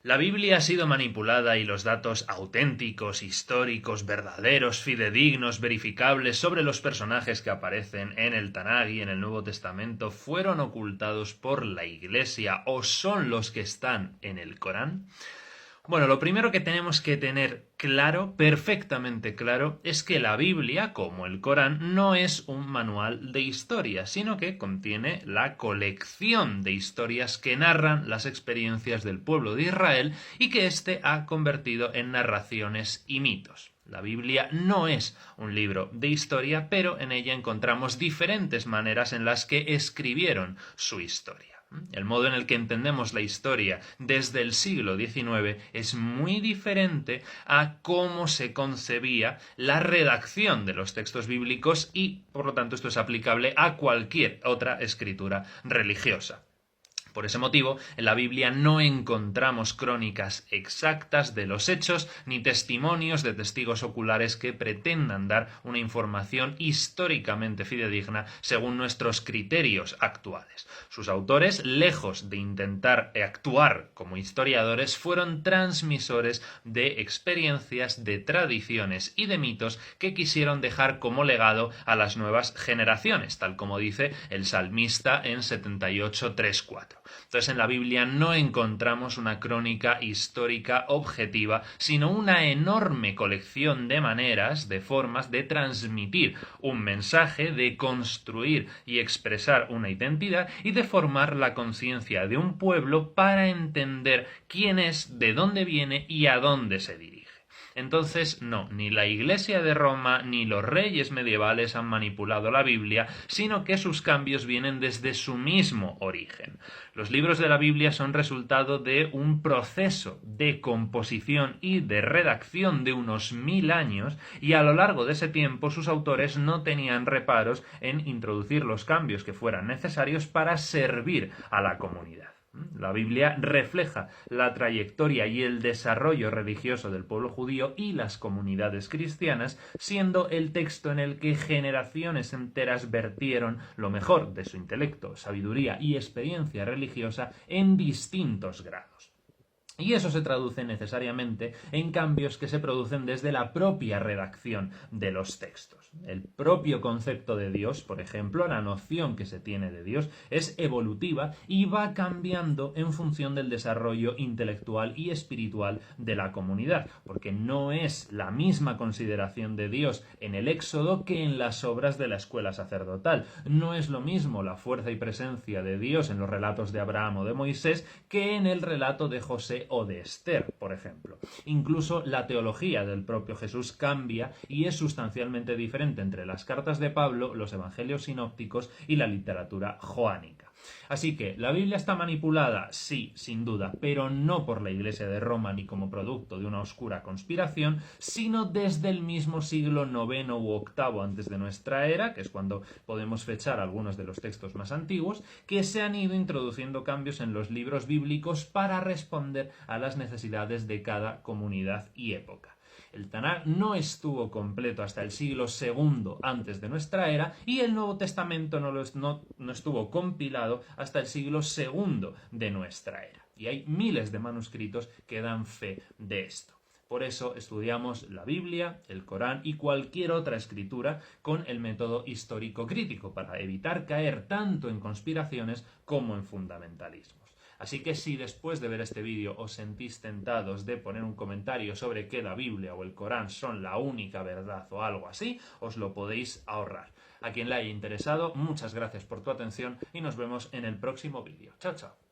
La Biblia ha sido manipulada y los datos auténticos, históricos, verdaderos, fidedignos, verificables sobre los personajes que aparecen en el Tanaj y en el Nuevo Testamento fueron ocultados por la Iglesia o son los que están en el Corán. Bueno, lo primero que tenemos que tener claro, perfectamente claro, es que la Biblia, como el Corán, no es un manual de historia, sino que contiene la colección de historias que narran las experiencias del pueblo de Israel y que éste ha convertido en narraciones y mitos. La Biblia no es un libro de historia, pero en ella encontramos diferentes maneras en las que escribieron su historia. El modo en el que entendemos la historia desde el siglo XIX es muy diferente a cómo se concebía la redacción de los textos bíblicos y, por lo tanto, esto es aplicable a cualquier otra escritura religiosa. Por ese motivo, en la Biblia no encontramos crónicas exactas de los hechos ni testimonios de testigos oculares que pretendan dar una información históricamente fidedigna según nuestros criterios actuales. Sus autores, lejos de intentar actuar como historiadores, fueron transmisores de experiencias, de tradiciones y de mitos que quisieron dejar como legado a las nuevas generaciones, tal como dice el salmista en 78:3-4. Entonces en la Biblia no encontramos una crónica histórica objetiva, sino una enorme colección de maneras, de formas de transmitir un mensaje, de construir y expresar una identidad y de formar la conciencia de un pueblo para entender quién es, de dónde viene y a dónde se dirige. Entonces, no, ni la Iglesia de Roma ni los reyes medievales han manipulado la Biblia, sino que sus cambios vienen desde su mismo origen. Los libros de la Biblia son resultado de un proceso de composición y de redacción de unos 1000 años, y a lo largo de ese tiempo sus autores no tenían reparos en introducir los cambios que fueran necesarios para servir a la comunidad. La Biblia refleja la trayectoria y el desarrollo religioso del pueblo judío y las comunidades cristianas, siendo el texto en el que generaciones enteras vertieron lo mejor de su intelecto, sabiduría y experiencia religiosa en distintos grados. Y eso se traduce necesariamente en cambios que se producen desde la propia redacción de los textos. El propio concepto de Dios, por ejemplo, la noción que se tiene de Dios, es evolutiva y va cambiando en función del desarrollo intelectual y espiritual de la comunidad, porque no es la misma consideración de Dios en el Éxodo que en las obras de la escuela sacerdotal. No es lo mismo la fuerza y presencia de Dios en los relatos de Abraham o de Moisés que en el relato de José o de Esther, por ejemplo. Incluso la teología del propio Jesús cambia y es sustancialmente diferente entre las cartas de Pablo, los evangelios sinópticos y la literatura joánica. Así que, ¿la Biblia está manipulada? Sí, sin duda, pero no por la Iglesia de Roma ni como producto de una oscura conspiración, sino desde el mismo siglo IX u VIII antes de nuestra era, que es cuando podemos fechar algunos de los textos más antiguos, que se han ido introduciendo cambios en los libros bíblicos para responder a las necesidades de cada comunidad y época. El Tanaj no estuvo completo hasta el siglo II antes de nuestra era y el Nuevo Testamento no estuvo compilado hasta el siglo II de nuestra era. Y hay miles de manuscritos que dan fe de esto. Por eso estudiamos la Biblia, el Corán y cualquier otra escritura con el método histórico crítico para evitar caer tanto en conspiraciones como en fundamentalismos. Así que si después de ver este vídeo os sentís tentados de poner un comentario sobre que la Biblia o el Corán son la única verdad o algo así, os lo podéis ahorrar. A quien le haya interesado, muchas gracias por tu atención y nos vemos en el próximo vídeo. Chao, chao.